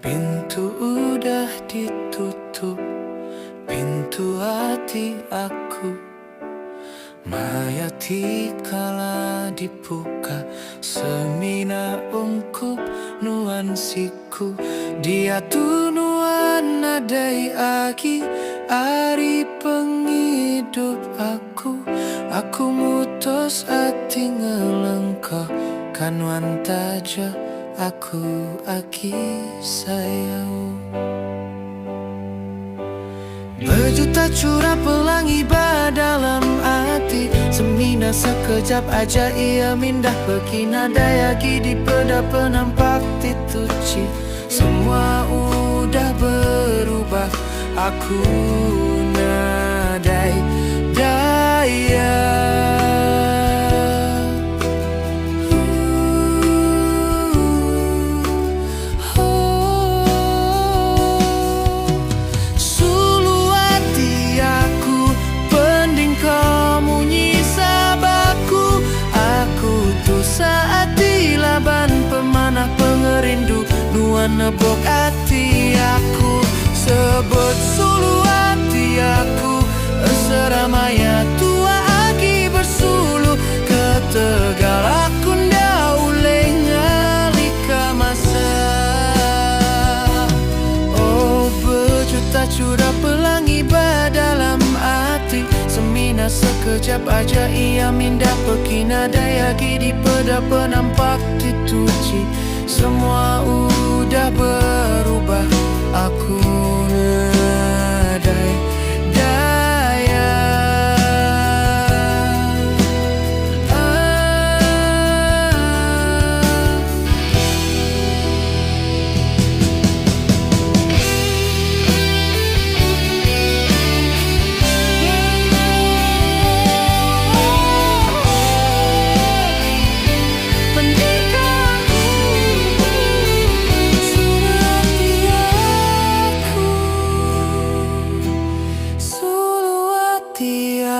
Pintu udah ditutup, pintu hati aku. Mayati kala dibuka, semina ungkup nuansiku. Dia tunuan nadai aki, ari penghidup aku. Aku mutus ati ngelengkah, kanuan taja aku aki sayang. Berjuta curah pelangi dalam hati, semina sekejap aja ia mindah pergi. Nada yagi di peda penampak tituci, semua udah berubah. Aku nadai daya. Pengerindu nuan nebok hati aku, sebut sulu hati aku. Seramaya tua agi bersulu, ketegal aku ndak uleh ngalika masa. Oh, berjuta curah pelangi dalam hati, semina sekejap aja ia mindah pergi. Nada yagi di peda penampak dituci, semua udah berubah. Aku nadai daya.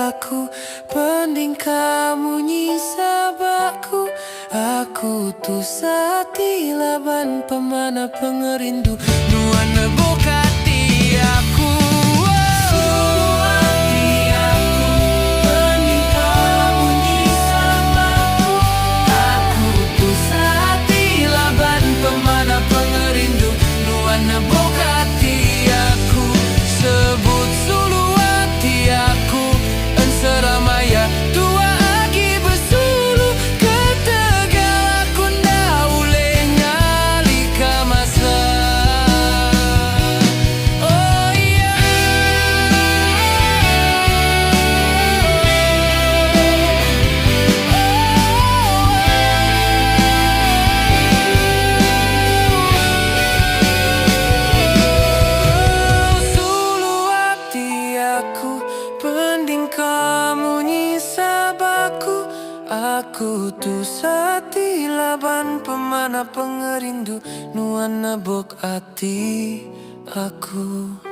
Aku pending kamu nyisabaku, aku tuh sati laban pemana pengerindu nuan nebok hati aku. Aku tuh sati laban pemana pengerindu nuan nebok hati aku.